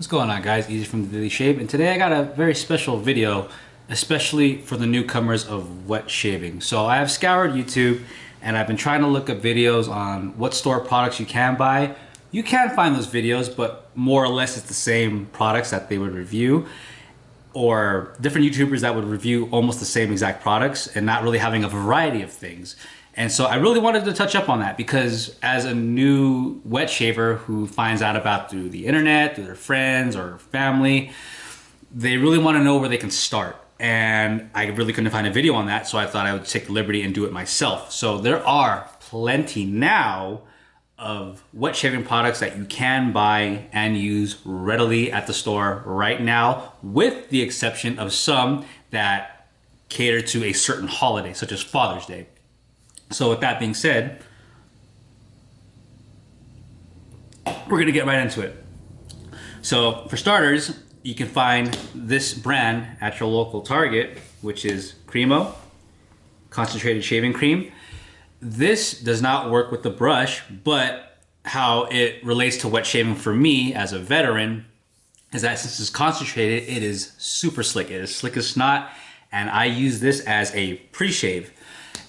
What's going on, guys? Easy from the Daily Shave, and today I got a very special video, especially for the newcomers of wet shaving. So I have scoured YouTube and I've been trying to look up videos on what store products you can buy. You can find those videos, but more or less it's the same products that they would review, or different YouTubers that would review almost the same exact products and not really having a variety of things. And so I really wanted to touch up on that because as a new wet shaver who finds out about through the internet, through their friends or family, they really want to know where they can start. And I really couldn't find a video on that, so I thought I would take the liberty and do it myself. So there are plenty now of wet shaving products that you can buy and use readily at the store right now, with the exception of some that cater to a certain holiday, such as Father's Day. So with that being said, we're gonna get right into it. So for starters, you can find this brand at your local Target, which is Cremo Concentrated Shaving Cream. This does not work with the brush, but how it relates to wet shaving for me as a veteran is that since it's concentrated, it is super slick. It is slick as snot, and I use this as a pre-shave.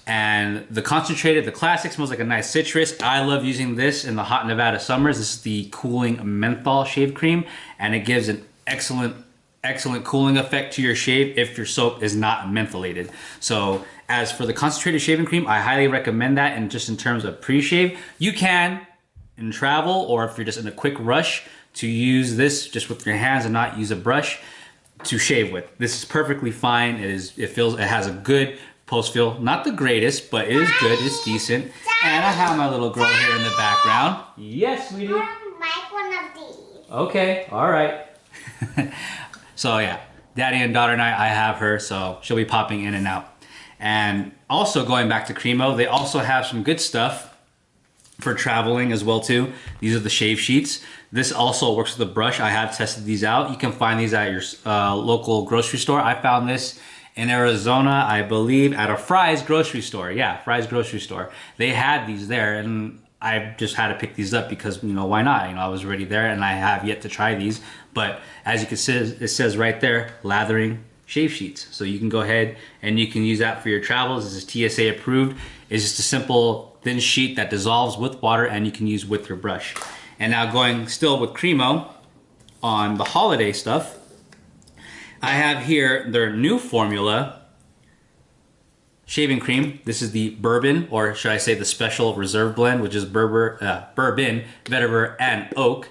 And the concentrated, the classic, smells like a nice citrus. I love using this in the hot Nevada summers. This is the cooling menthol shave cream, and it gives an excellent cooling effect to your shave if your soap is not mentholated. So as for the concentrated shaving cream, I highly recommend that. And just in terms of pre-shave, you can in travel, or if you're just in a quick rush, to use this just with your hands and not use a brush to shave with. This is perfectly fine. It has a good post feel, not the greatest, but it is good, it's decent. And I have my little girl here in the background. Yes, sweetie. I like one of these. Okay, all right. So yeah, Daddy and daughter and I have her, so she'll be popping in and out. And also going back to Cremo, they also have some good stuff for traveling as well too. These are the shave sheets. This also works with the brush. I have tested these out. You can find these at your local grocery store. I found this in Arizona, I believe, at a Fry's grocery store. Yeah, Fry's grocery store. They had these there, and I just had to pick these up because, you know, why not? You know, I was already there, and I have yet to try these. But as you can see, it says right there, lathering shave sheets. So you can go ahead and you can use that for your travels. This is TSA approved. It's just a simple thin sheet that dissolves with water and you can use with your brush. And now going still with Cremo on the holiday stuff, I have here their new formula shaving cream. This is the bourbon, or should I say the special reserve blend, which is bourbon, vetiver, and oak.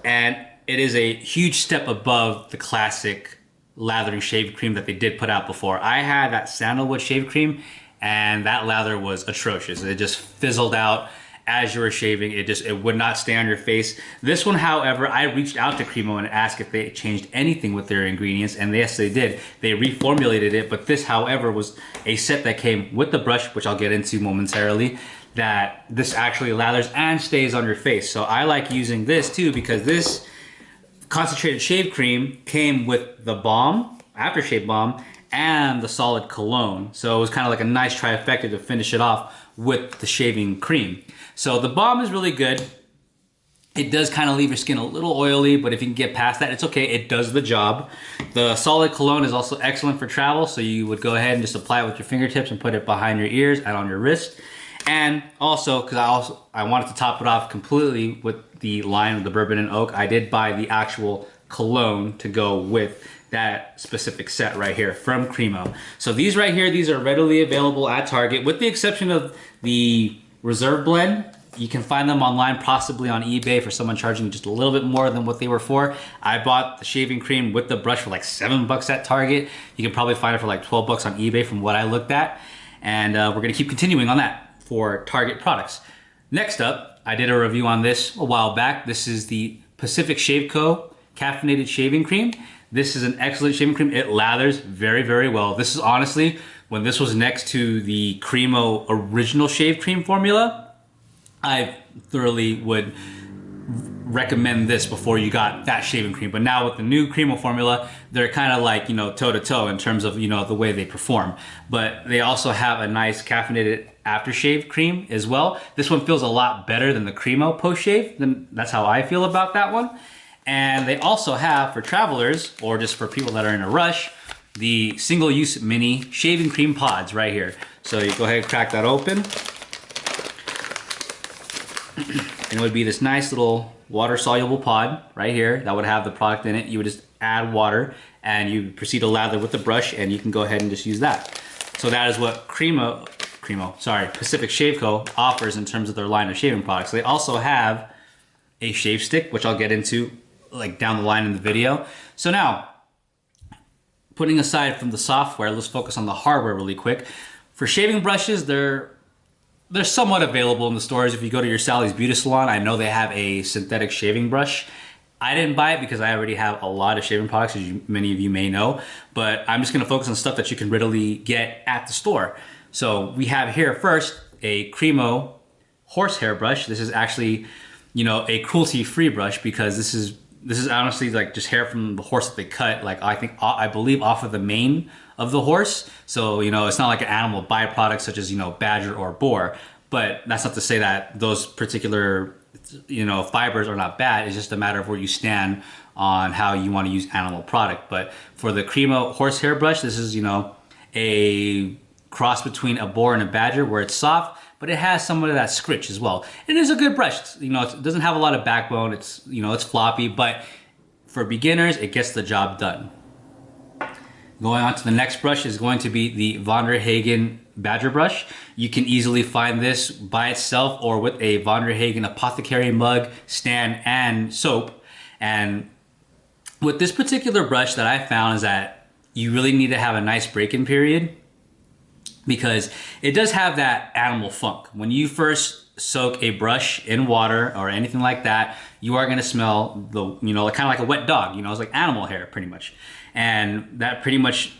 And it is a huge step above the classic lathering shave cream that they did put out before. I had that sandalwood shave cream, and that lather was atrocious. It just fizzled out as you were shaving. It would not stay on your face. This one, however, I reached out to Cremo and asked if they changed anything with their ingredients, and yes, they did. They reformulated it, but this, however, was a set that came with the brush, which I'll get into momentarily, that this actually lathers and stays on your face. So I like using this too, because this concentrated shave cream came with the balm, aftershave balm, and the solid cologne. So it was kind of like a nice trifecta to finish it off with the shaving cream. So the balm is really good. It does kind of leave your skin a little oily, but if you can get past that, it's okay. It does the job. The solid cologne is also excellent for travel. So you would go ahead and just apply it with your fingertips and put it behind your ears and on your wrist. And also, because I wanted to top it off completely with the line of the bourbon and oak, I did buy the actual cologne to go with that specific set right here from Cremo. So these right here, these are readily available at Target, with the exception of the reserve blend. You can find them online, possibly on eBay, for someone charging just a little bit more than what they were for. I bought the shaving cream with the brush for like $7 at Target. You can probably find it for like $12 on eBay from what I looked at. And we're gonna keep continuing on that for Target products. Next up, I did a review on this a while back. This is the Pacific Shave Co. Caffeinated Shaving Cream. This is an excellent shaving cream. It lathers very, very well. This is honestly, when this was next to the Cremo original shave cream formula, I thoroughly would recommend this before you got that shaving cream. But now with the new Cremo formula, they're kind of like, you know, toe to toe in terms of, you know, the way they perform. But they also have a nice caffeinated aftershave cream as well. This one feels a lot better than the Cremo post shave. That's how I feel about that one. And they also have, for travelers or just for people that are in a rush, the single-use mini shaving cream pods right here. So you go ahead and crack that open. And it would be this nice little water-soluble pod right here that would have the product in it. You would just add water and you proceed to lather with the brush, and you can go ahead and just use that. So that is what Pacific Shave Co. offers in terms of their line of shaving products. They also have a shave stick, which I'll get into like down the line in the video. So now, putting aside from the software, let's focus on the hardware really quick. For shaving brushes, they're somewhat available in the stores. If you go to your Sally's Beauty Salon, I know they have a synthetic shaving brush. I didn't buy it because I already have a lot of shaving products, as many of you may know, but I'm just gonna focus on stuff that you can readily get at the store. So we have here first a Cremo horsehair brush. This is actually, you know, a cruelty-free brush because this is honestly like just hair from the horse that they cut, like I believe off of the mane of the horse. So, you know, it's not like an animal byproduct such as, you know, badger or boar, but that's not to say that those particular, you know, fibers are not bad. It's just a matter of where you stand on how you want to use animal product. But for the Cremo horsehair brush, this is, you know, a cross between a boar and a badger where it's soft, but it has some of that scritch as well. It is a good brush. It's, you know, it doesn't have a lot of backbone. It's, you know, it's floppy, but for beginners, it gets the job done. Going on to the next brush is going to be the Von der Hagen Badger Brush. You can easily find this by itself or with a Von der Hagen apothecary mug, stand, and soap. And with this particular brush that I found is that you really need to have a nice break-in period because it does have that animal funk. When you first soak a brush in water or anything like that, you are gonna smell the, you know, kind of like a wet dog, you know, it's like animal hair pretty much. And that pretty much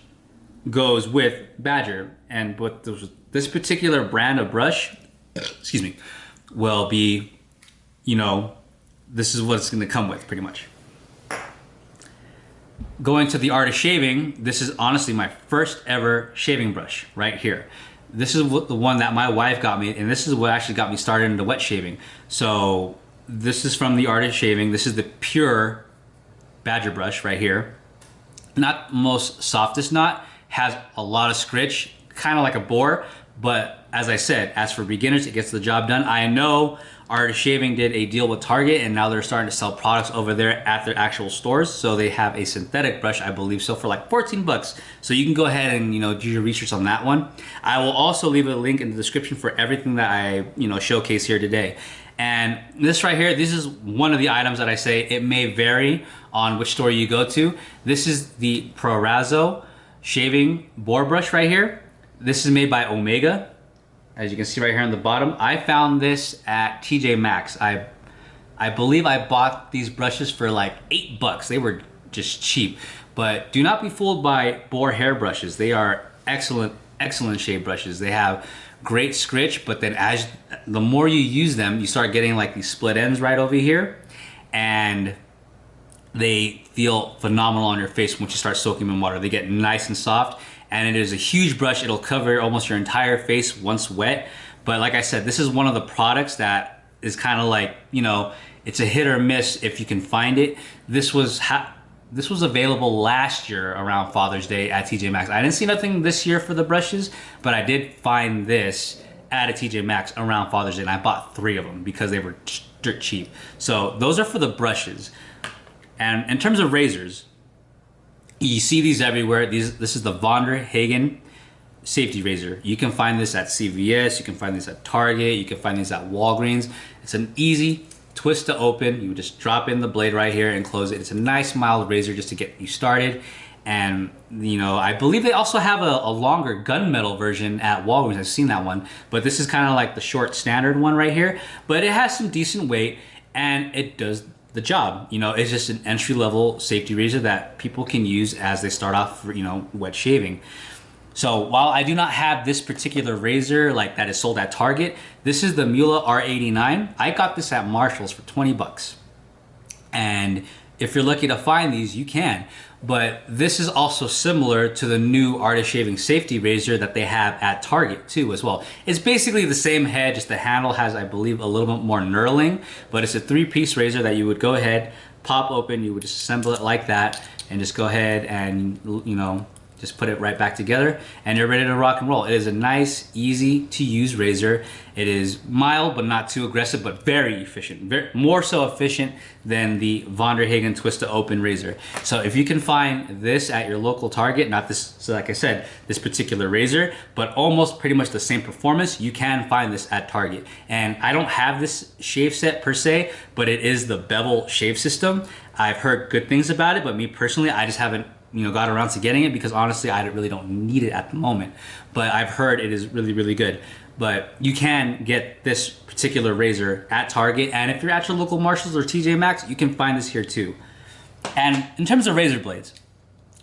goes with Badger. And with this particular brand of brush, excuse me, will be, you know, this is what it's gonna come with pretty much. Going to the art of shaving, this is honestly my first ever shaving brush right here. This is the one that my wife got me, and this is what actually got me started into wet shaving. So this is from the art of shaving. This is the pure Badger brush right here. Not the most softest knot, has a lot of scritch, kind of like a boar, but as I said, as for beginners, it gets the job done. I know Art of Shaving did a deal with Target, and now they're starting to sell products over there at their actual stores. So they have a synthetic brush, I believe so, for like 14 bucks. So you can go ahead and, you know, do your research on that one. I will also leave a link in the description for everything that I, you know, showcase here today. And this right here, this is one of the items that I say it may vary on which store you go to. This is the Proraso shaving boar brush right here. This is made by Omega. As you can see right here on the bottom, I found this at TJ Maxx. I believe I bought these brushes for like 8 bucks. They were just cheap. But do not be fooled by boar hair brushes. They are excellent, excellent shave brushes. They have great scritch, but then the more you use them, you start getting like these split ends right over here, and they feel phenomenal on your face once you start soaking them in water. They get nice and soft. And it is a huge brush. It'll cover almost your entire face once wet. But like I said, this is one of the products that is kind of like, you know, it's a hit or miss if you can find it. This was available last year around Father's Day at TJ Maxx. I didn't see nothing this year for the brushes, but I did find this at a TJ Maxx around Father's Day, and I bought 3 of them because they were dirt cheap. So those are for the brushes. And in terms of razors, you see these everywhere. This is the Von der Hagen safety razor. You can find this at CVS, you can find this at Target, you can find these at Walgreens. It's an easy twist to open. You just drop in the blade right here and close it. It's a nice mild razor just to get you started. And you know, I believe they also have a longer gunmetal version at Walgreens. I've seen that one, but this is kind of like the short standard one right here. But it has some decent weight and it does the job. You know, it's just an entry-level safety razor that people can use as they start off, you know, wet shaving. So while I do not have this particular razor like that is sold at Target, this is the Mula R89. I got this at Marshall's for 20 bucks. And if you're lucky to find these, you can. But this is also similar to the new Art of Shaving safety razor that they have at Target too as well. It's basically the same head, just the handle has, I believe, a little bit more knurling, but it's a 3-piece razor that you would go ahead, pop open, you would just assemble it like that and just go ahead and, you know, just put it right back together and you're ready to rock and roll. It is a nice, easy to use razor. It is mild, but not too aggressive, but very efficient. More so efficient than the Von der Hagen Twist to Open razor. So if you can find this at your local Target, not this, so like I said, this particular razor, but almost pretty much the same performance, you can find this at Target. And I don't have this shave set per se, but it is the bevel shave system. I've heard good things about it, but me personally, I just haven't, you know, got around to getting it because honestly I really don't need it at the moment, but I've heard it is really, really good. But you can get this particular razor at Target, and if you're at your local Marshalls or TJ Maxx, you can find this here too. And in terms of razor blades,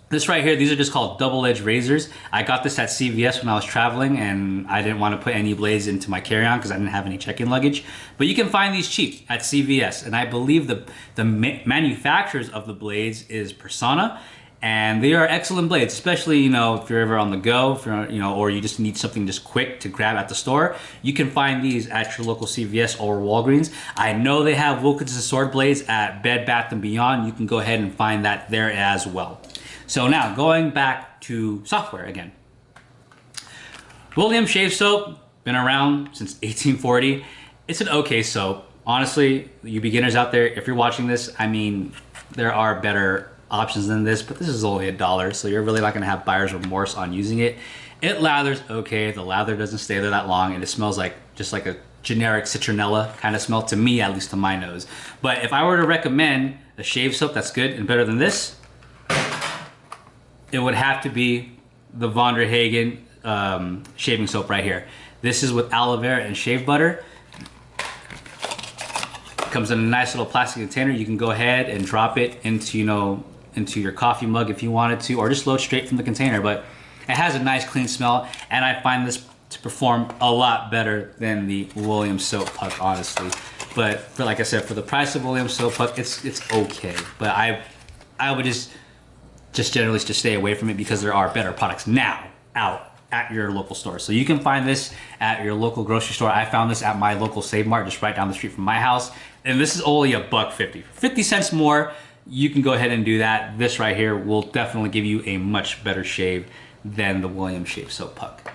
this right here, these are just called double-edged razors. I got this at CVS when I was traveling and I didn't want to put any blades into my carry-on because I didn't have any check-in luggage. But you can find these cheap at CVS, and I believe the manufacturers of the blades is Persona. And they are excellent blades, especially, you know, if you're ever on the go, if you're, you know, or you just need something just quick to grab at the store. You can find these at your local CVS or Walgreens. I know they have Wilkinson sword blades at Bed Bath & Beyond. You can go ahead and find that there as well. So now, going back to software again. William Shave Soap, been around since 1840. It's an okay soap. Honestly, you beginners out there, if you're watching this, I mean, there are better options than this, but this is only $1, so you're really not gonna have buyer's remorse on using it. It lathers okay, the lather doesn't stay there that long, and it smells like just like a generic citronella kind of smell to me, at least to my nose. But if I were to recommend a shave soap that's good and better than this, it would have to be the Von der Hagen shaving soap right here. This is with aloe vera and shave butter. Comes in a nice little plastic container. You can go ahead and drop it into, you know, into your coffee mug if you wanted to, or just load straight from the container. But it has a nice clean smell, and I find this to perform a lot better than the Williams Soap Puck, honestly. But for, like I said, for the price of Williams Soap Puck, it's okay. But I would just generally just stay away from it because there are better products now out at your local store. So you can find this at your local grocery store. I found this at my local Save Mart just right down the street from my house. And this is only $1.50. 50 cents more, you can go ahead and do that. This right here will definitely give you a much better shave than the Williams Shave Soap Puck.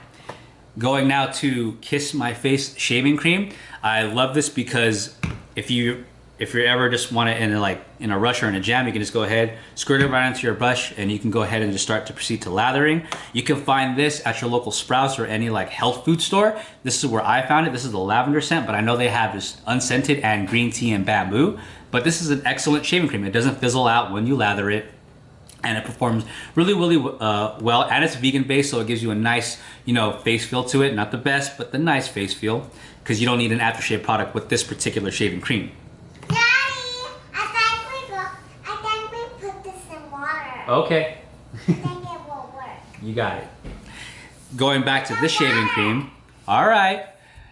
Going now to Kiss My Face Shaving Cream. I love this because if you're ever just want it in a rush or in a jam, you can just go ahead, squirt it right into your brush, and you can go ahead and just start to proceed to lathering. You can find this at your local Sprouts or any like health food store. This is where I found it. This is the lavender scent, but I know they have just unscented and green tea and bamboo. But this is an excellent shaving cream. It doesn't fizzle out when you lather it, and it performs really, really well. And it's vegan based, so it gives you a nice, you know, face feel to it. Not the best, but the nice face feel, because you don't need an aftershave product with this particular shaving cream. Okay. I think it will work. You got it. Going back to this shaving cream. All right.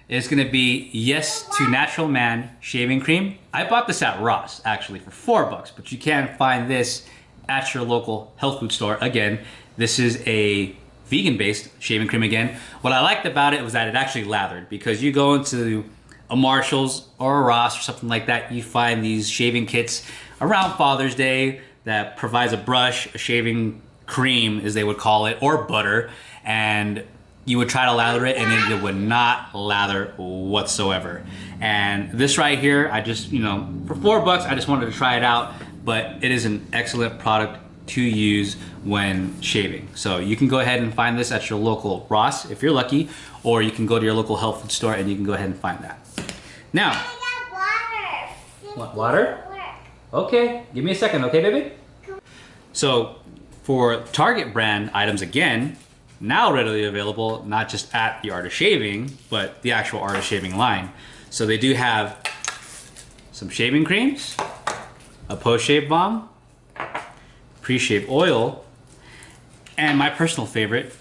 It's going to be Yes to Natural Man shaving cream. I bought this at Ross, actually, for $4, but you can find this at your local health food store. Again, this is a vegan-based shaving cream again. What I liked about it was that it actually lathered, because you go into a Marshalls or a Ross or something like that, you find these shaving kits around Father's Day that provides a brush, a shaving cream, as they would call it, or butter, and you would try to lather it and it would not lather whatsoever. And this right here, I just, you know, for $4, I just wanted to try it out, but it is an excellent product to use when shaving. So you can go ahead and find this at your local Ross if you're lucky, or you can go to your local health food store and you can go ahead and find that. Now, I got water. what, water? Okay, give me a second, okay, baby? So, for Target brand items again, now readily available, not just at the Art of Shaving, but the actual Art of Shaving line. So they do have some shaving creams, a post-shave balm, pre-shave oil, and my personal favorite,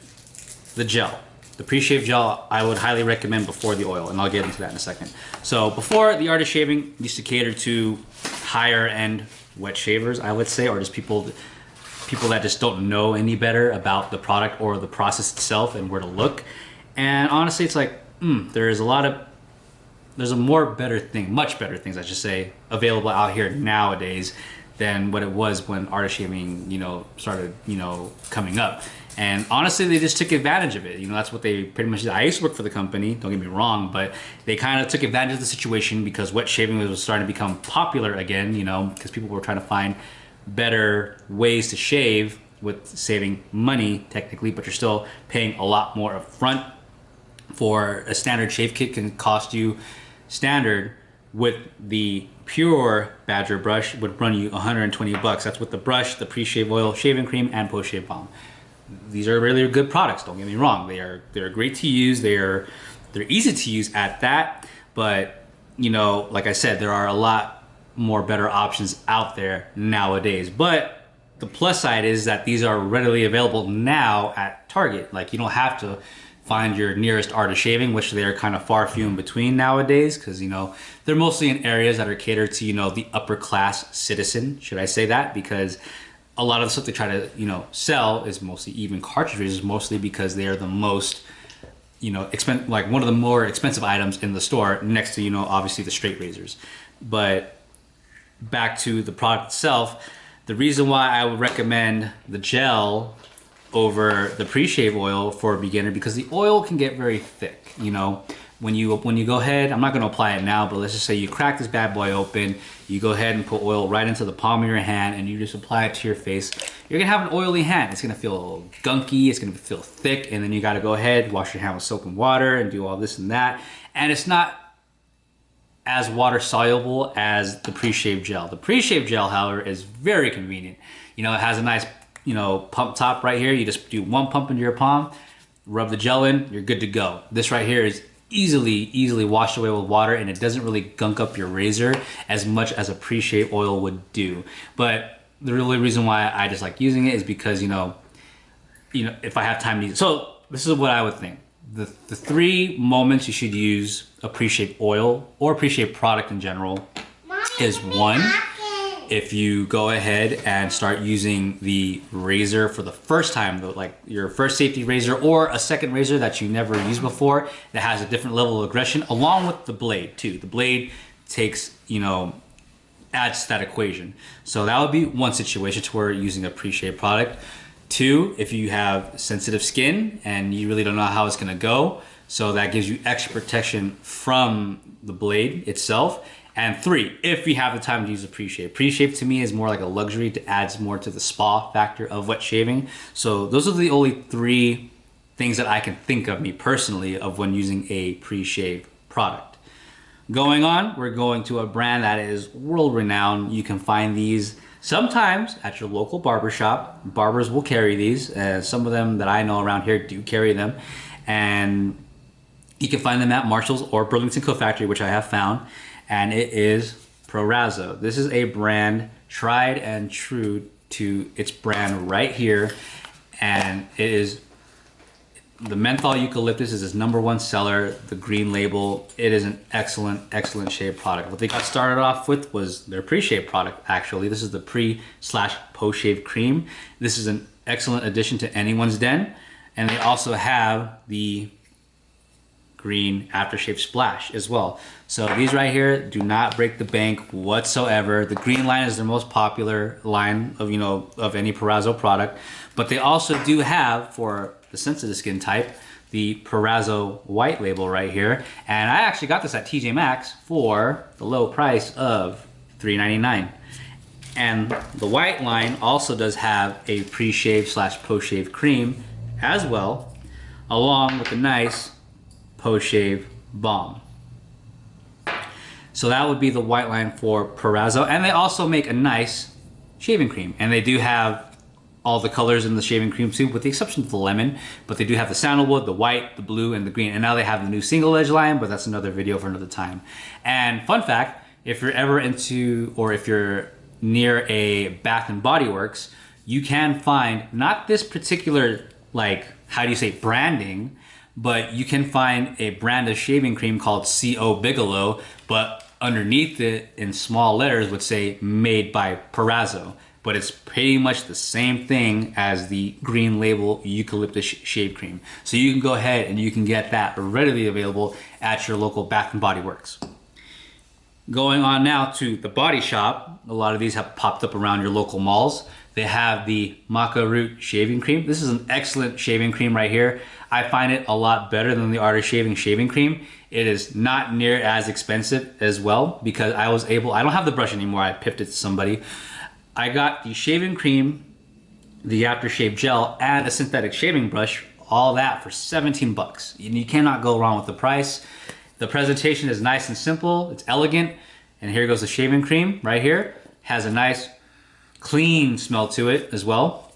the gel. The pre-shave gel I would highly recommend before the oil, and I'll get into that in a second. So before, the Art of Shaving used to cater to higher end wet shavers, I would say, or just people that just don't know any better about the product or the process itself and where to look. And honestly, it's like, there's much better things, I should say, available out here nowadays than what it was when artist shaving, started, coming up. And honestly, they just took advantage of it. That's what they pretty much did. I used to work for the company, don't get me wrong, but they kind of took advantage of the situation because wet shaving was starting to become popular again, because people were trying to find better ways to shave with saving money technically, but you're still paying a lot more up front. For a standard shave kit can cost you standard with the pure Badger brush would run you $120. That's with the brush, the pre-shave oil, shaving cream, and post-shave balm. These are really good products, don't get me wrong. They're great to use, they're easy to use at that, but like I said, there are a lot more better options out there nowadays. But the plus side is that these are readily available now at Target. Like, you don't have to find your nearest artist shaving, which they are kind of far few in between nowadays, because they're mostly in areas that are catered to the upper class citizen, should I say that, because a lot of the stuff they try to sell is mostly, even cartridges, mostly because they are the most like one of the more expensive items in the store, next to obviously the straight razors. But back to the product itself, the reason why I would recommend the gel over the pre-shave oil for a beginner, because the oil can get very thick. When you go ahead, I'm not going to apply it now, but let's just say you crack this bad boy open, you go ahead and put oil right into the palm of your hand and you just apply it to your face, you're gonna have an oily hand. It's gonna feel gunky, it's gonna feel thick, and then you gotta go ahead, wash your hand with soap and water and do all this and that, and it's not as water soluble as the pre-shave gel. The pre-shave gel, however, is very convenient. It has a nice pump top right here. You just do one pump into your palm, rub the gel in, you're good to go. This right here is easily washed away with water, and it doesn't really gunk up your razor as much as a pre-shave oil would do. But the really reason why I just like using it is because if I have time to use it. So this is what I would think. The 3 moments you should use a pre-shave oil or a pre-shave product in general is 1, if you go ahead and start using the razor for the first time, like your first safety razor or a second razor that you never used before that has a different level of aggression, along with the blade too. The blade takes, adds to that equation. So that would be one situation to where you're using a pre-shave product. 2, if you have sensitive skin and you really don't know how it's gonna go, so that gives you extra protection from the blade itself. And 3, if you have the time to use a pre-shave. Pre-shave to me is more like a luxury, to adds more to the spa factor of wet shaving. So those are the only 3 things that I can think of, me personally, of when using a pre-shave product. Going on, we're going to a brand that is world renowned. You can find these sometimes at your local barber shop. Barbers will carry these. Some of them that I know around here do carry them. And you can find them at Marshall's or Burlington Coat Factory, which I have found. And it is Proraso. This is a brand tried and true to its brand right here. And it is, the menthol eucalyptus is its #1 seller, the green label. It is an excellent shave product. What they got started off with was their pre-shave product, actually. This is the pre/post-shave cream. This is an excellent addition to anyone's den. And they also have the green aftershave splash as well. So these right here do not break the bank whatsoever. The green line is their most popular line of of any Proraso product, but they also do have, for the sensitive skin type, the Proraso white label right here. And I actually got this at TJ Maxx for the low price of $3.99. And the white line also does have a pre-shave/post-shave cream as well, along with a nice post-shave balm. So that would be the white line for Proraso. And they also make a nice shaving cream. And they do have all the colors in the shaving cream too, with the exception of the lemon. But they do have the sandalwood, the white, the blue, and the green. And now they have the new single edge line, but that's another video for another time. And fun fact, if you're ever into, or if you're near a Bath and Body Works, you can find, not this particular, like, how do you say, branding, but you can find a brand of shaving cream called C.O. Bigelow, but underneath it in small letters would say made by Proraso. But it's pretty much the same thing as the green label eucalyptus shave cream. So you can go ahead and you can get that readily available at your local Bath and Body Works. Going on now to the Body Shop. A lot of these have popped up around your local malls. They have the Maca Root shaving cream. This is an excellent shaving cream right here. I find it a lot better than the Art of Shaving shaving cream. It is not near as expensive as well because I don't have the brush anymore. I pipped it to somebody. I got the shaving cream, the aftershave gel, and a synthetic shaving brush, all that for 17 bucks. And you cannot go wrong with the price. The presentation is nice and simple, it's elegant, and here goes the shaving cream right here. Has a nice clean smell to it as well.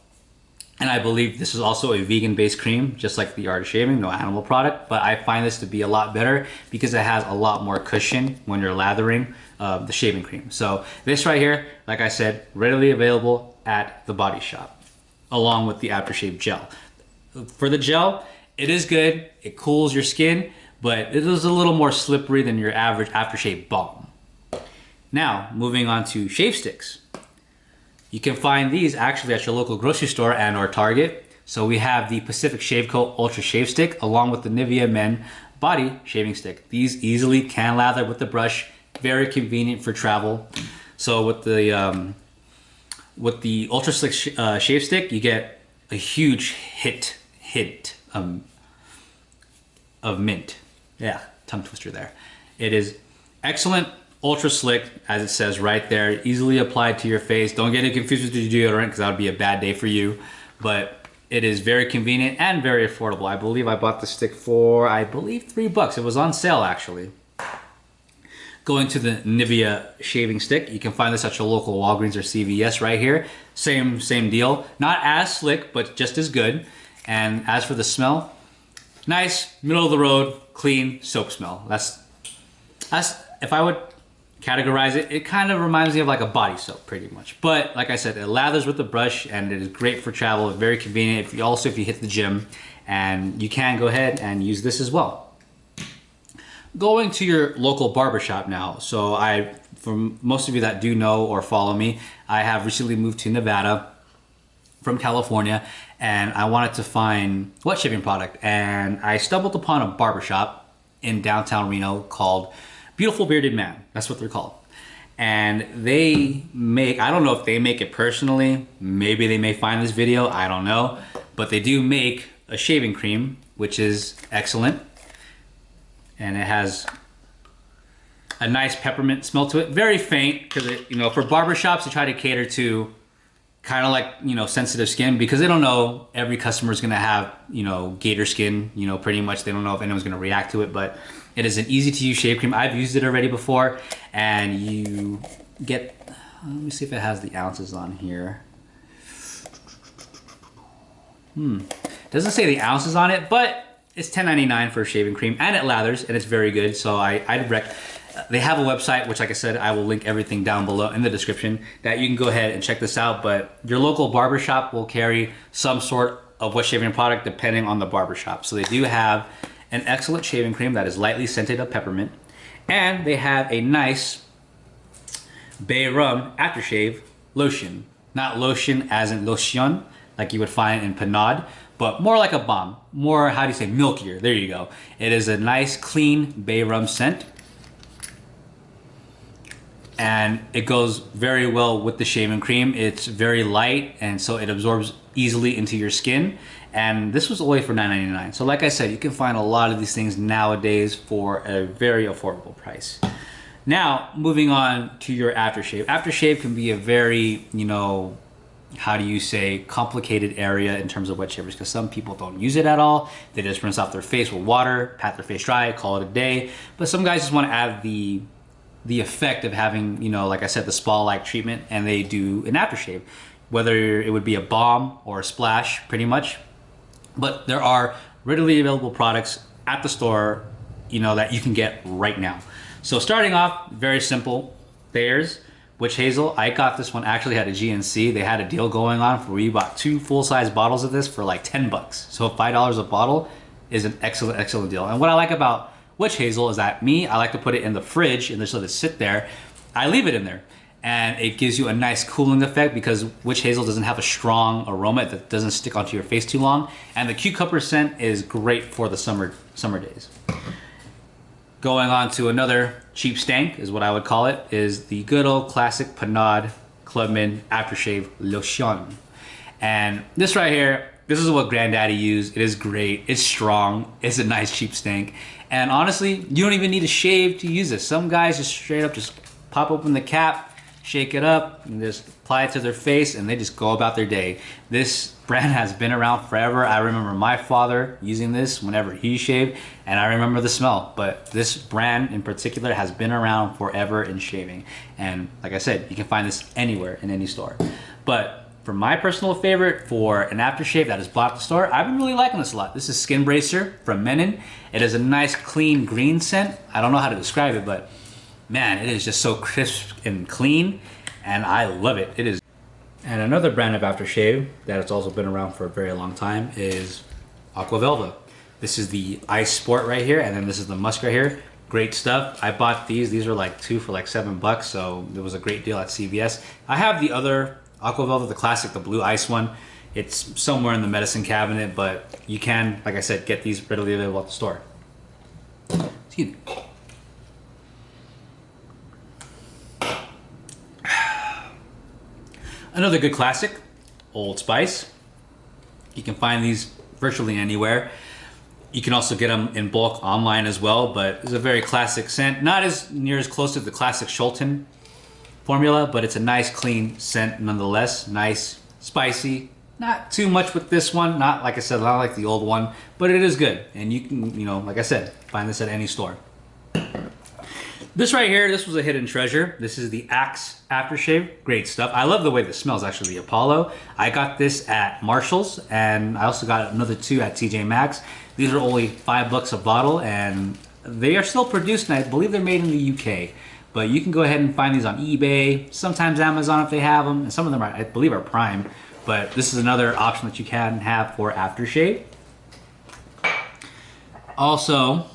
And I believe this is also a vegan-based cream, just like the Art of Shaving, no animal product, but I find this to be a lot better because it has a lot more cushion when you're lathering the shaving cream. So this right here, like I said, readily available at the Body Shop, along with the aftershave gel. For the gel, it is good, it cools your skin, but it is a little more slippery than your average aftershave balm. Now, moving on to shave sticks. You can find these actually at your local grocery store and or Target. So we have the Pacific Shave Co. Ultra Shave Stick along with the Nivea Men Body Shaving Stick. These easily can lather with the brush, very convenient for travel. So with the Ultra Slick Shave Stick, you get a huge hit of mint. Yeah, tongue twister there. It is excellent, ultra slick, as it says right there, easily applied to your face. Don't get it confused with your deodorant because that would be a bad day for you. But it is very convenient and very affordable. I believe I bought the stick for, $3. It was on sale actually. Going to the Nivea shaving stick, you can find this at your local Walgreens or CVS right here. Same deal. Not as slick, but just as good. And as for the smell, nice, middle of the road, clean soap smell. That's if I would categorize it, it kind of reminds me of like a body soap pretty much. But like I said, it lathers with the brush and it is great for travel, very convenient. If you hit the gym, and you can go ahead and use this as well. Going to your local barbershop now. So for most of you that do know or follow me, I have recently moved to Nevada from California, and I wanted to find wet shaving product, and I stumbled upon a barbershop in downtown Reno called Beautiful Bearded Man. That's what they're called. And they make, I don't know if they make it personally, maybe they may find this video, I don't know, but they do make a shaving cream, which is excellent. And it has a nice peppermint smell to it, very faint, because for barbershops they try to cater to kind of like, sensitive skin, because they don't know every customer is going to have, gator skin, pretty much. They don't know if anyone's going to react to it, but it is an easy to use shave cream. I've used it already before, and you get, let me see if it has the ounces on here. Doesn't say the ounces on it, but it's $10.99 for a shaving cream, and it lathers, and it's very good. So I'd recommend. They have a website, which, like I said, I will link everything down below in the description, that you can go ahead and check this out. But your local barbershop will carry some sort of wet shaving product depending on the barbershop. So they do have an excellent shaving cream that is lightly scented of peppermint, and they have a nice bay rum aftershave lotion. Not lotion as in lotion, like you would find in Panade, but more like a balm. More, how do you say, milkier. There you go. It is a nice, clean bay rum scent. And it goes very well with the shaving cream. It's very light, and so it absorbs easily into your skin. And this was only for $9.99. So like I said, you can find a lot of these things nowadays for a very affordable price. Now, moving on to your aftershave. Aftershave can be a very, how do you say, complicated area in terms of wet shavers, because some people don't use it at all. They just rinse off their face with water, pat their face dry, call it a day. But some guys just want to add the effect of having, like I said, the spa-like treatment, and they do an aftershave, whether it would be a balm or a splash, pretty much. But there are readily available products at the store, that you can get right now. So starting off, very simple, Thayers Witch Hazel. I got this one, actually had a GNC. They had a deal going on where you bought 2 full-size bottles of this for like 10 bucks. So $5 a bottle is an excellent deal. And what I like about Witch Hazel is that I like to put it in the fridge and just let it sit there. I leave it in there, and it gives you a nice cooling effect because Witch Hazel doesn't have a strong aroma that doesn't stick onto your face too long, and the cucumber scent is great for the summer days. Going on to another cheap stank is what I would call it, is the good old classic Panade Clubman Aftershave Lotion. And this right here, this is what Granddaddy used. It is great, it's strong, it's a nice cheap stank. And honestly, you don't even need to shave to use this. Some guys just straight up just pop open the cap, shake it up, and just apply it to their face, and they just go about their day. This brand has been around forever. I remember my father using this whenever he shaved, and I remember the smell. But this brand in particular has been around forever in shaving. And like I said, you can find this anywhere in any store. But for my personal favorite, for an aftershave that is bought at the store, I've been really liking this a lot. This is Skin Bracer from Menon. It is a nice, clean green scent. I don't know how to describe it, but man, it is just so crisp and clean, and I love it. It is. And another brand of aftershave that has also been around for a very long time is Aqua Velva. This is the Ice Sport right here, and then this is the Musk right here. Great stuff. I bought these. These are like two for like $7, so it was a great deal at CVS. I have the other Aqua Velva, the classic, the blue ice one. It's somewhere in the medicine cabinet, but you can, like I said, get these readily available at the store. Excuse me. Another good classic, Old Spice. You can find these virtually anywhere. You can also get them in bulk online as well, but it's a very classic scent. Not as near as close to the classic Schulten formula, but it's a nice clean scent nonetheless. Nice, spicy. Not too much with this one. Not, like I said, not like the old one, but it is good. And you can, you know, like I said, find this at any store. This right here, this was a hidden treasure. This is the Axe Aftershave. Great stuff. I love the way this smells, actually, the Apollo. I got this at Marshall's, and I also got another two at TJ Maxx. These are only $5 a bottle, and they are still produced, and I believe they're made in the UK. But you can go ahead and find these on eBay, sometimes Amazon if they have them, and some of them, I believe, are Prime. But this is another option that you can have for aftershave. Also,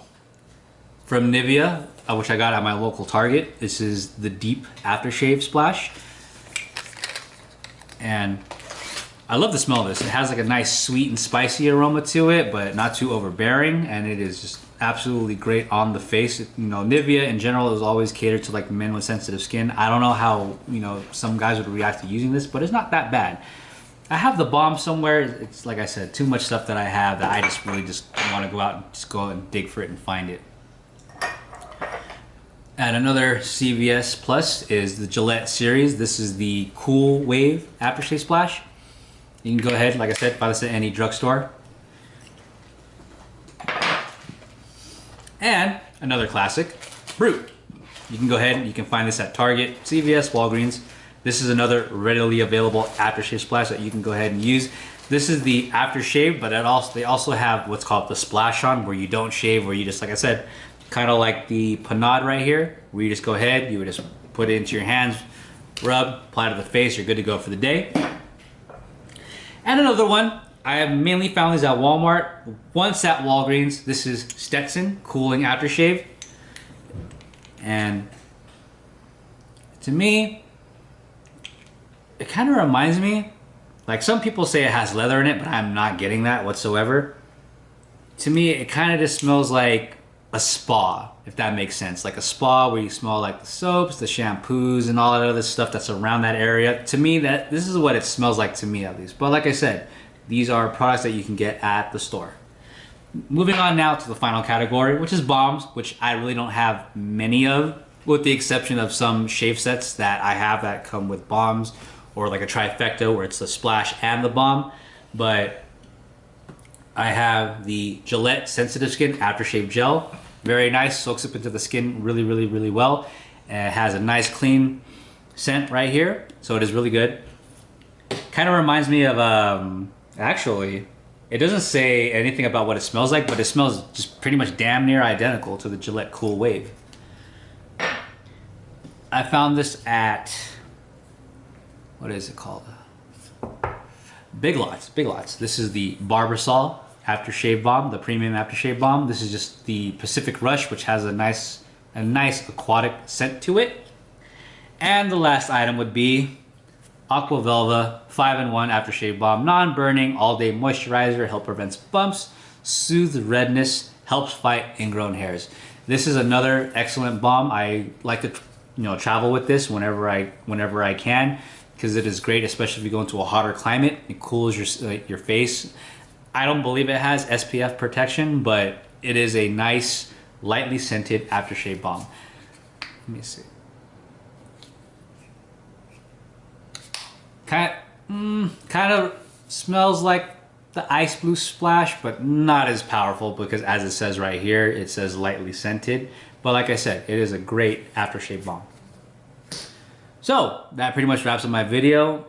from Nivea, which I got at my local Target. This is the Deep Aftershave Splash. And I love the smell of this. It has like a nice sweet and spicy aroma to it, but not too overbearing. And it is just absolutely great on the face. You know, Nivea in general is always catered to like men with sensitive skin. I don't know how, you know, some guys would react to using this, but it's not that bad. I have the bomb somewhere. It's like I said, too much stuff that I have that I just really just want to go out and just go and dig for it and find it. And another CVS Plus is the Gillette series. This is the Cool Wave Aftershave Splash. You can go ahead, like I said, buy this at any drugstore. And another classic, Brut. You can go ahead and you can find this at Target, CVS, Walgreens. This is another readily available aftershave splash that you can go ahead and use. This is the aftershave, but they also have what's called the splash on, where you don't shave, where you just, like I said, kind of like the Panade right here, where you just go ahead, you would just put it into your hands, rub, apply to the face, you're good to go for the day. And another one, I have mainly found these at Walmart, once at Walgreens. This is Stetson Cooling Aftershave. And to me, it kind of reminds me, like some people say it has leather in it, but I'm not getting that whatsoever. To me, it kind of just smells like a spa, if that makes sense. Like a spa where you smell like the soaps, the shampoos, and all that other stuff that's around that area. To me, this is what it smells like to me, at least. But like I said, these are products that you can get at the store. Moving on now to the final category, which is bombs, which I really don't have many of, with the exception of some shave sets that I have that come with bombs, or like a trifecta where it's the splash and the bomb. But I have the Gillette Sensitive Skin Aftershave Gel. Very nice, soaks up into the skin really, really, really well. And it has a nice clean scent right here, so it is really good. Kind of reminds me of, actually, it doesn't say anything about what it smells like, but it smells just pretty much damn near identical to the Gillette Cool Wave. I found this at, what is it called? Big Lots. Big Lots. This is the Barbasol Aftershave Balm, the premium aftershave balm. This is just the Pacific Rush, which has a nice aquatic scent to it. And the last item would be Aqua Velva 5-in-1 Aftershave Balm, non-burning, all-day moisturizer, help prevents bumps, soothes redness, helps fight ingrown hairs. This is another excellent balm. I like to, travel with this whenever I can, because it is great, especially if you go into a hotter climate. It cools your face. I don't believe it has SPF protection, but it is a nice, lightly scented aftershave balm. Let me see. Kind of smells like the Ice Blue Splash, but not as powerful, because as it says right here, it says lightly scented. But like I said, it is a great aftershave balm. So that pretty much wraps up my video.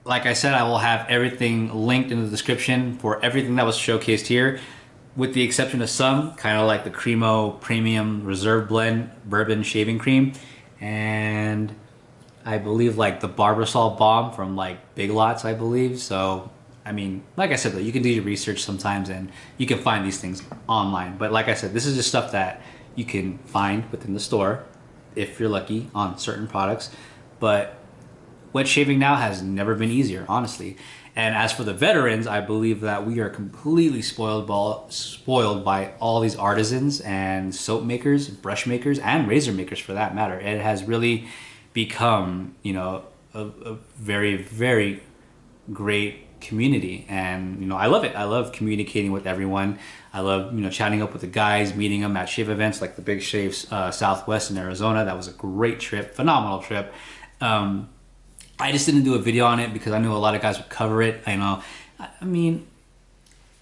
Like I said, I will have everything linked in the description for everything that was showcased here, with the exception of some, kind of like the Cremo Premium Reserve Blend Bourbon Shaving Cream, and I believe like the Barbasol Balm from like Big Lots, I believe. So, I mean, like I said, though, you can do your research sometimes and you can find these things online. But like I said, this is just stuff that you can find within the store if you're lucky on certain products. But wet shaving now has never been easier, honestly. And as for the veterans, I believe that we are completely spoiled by all these artisans and soap makers, brush makers, and razor makers for that matter. It has really become, a very, very great community. And, I love it. I love communicating with everyone. I love, chatting up with the guys, meeting them at shave events like the Big Shave Southwest in Arizona. That was a great trip, phenomenal trip. I just didn't do a video on it because I knew a lot of guys would cover it. I mean,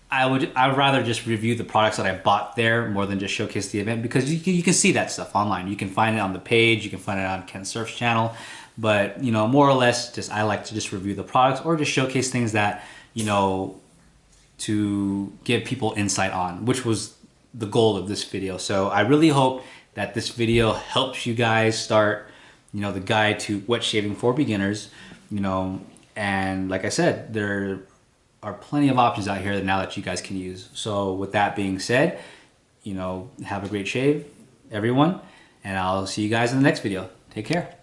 I'd rather just review the products that I bought there more than just showcase the event, because you can see that stuff online. You can find it on the page, you can find it on Ken Surf's channel, but more or less, I like to just review the products or just showcase things that, to give people insight on, which was the goal of this video. So I really hope that this video helps you guys start the guide to wet shaving for beginners, and like I said, there are plenty of options out here now that you guys can use. So with that being said, have a great shave, everyone, and I'll see you guys in the next video. Take care.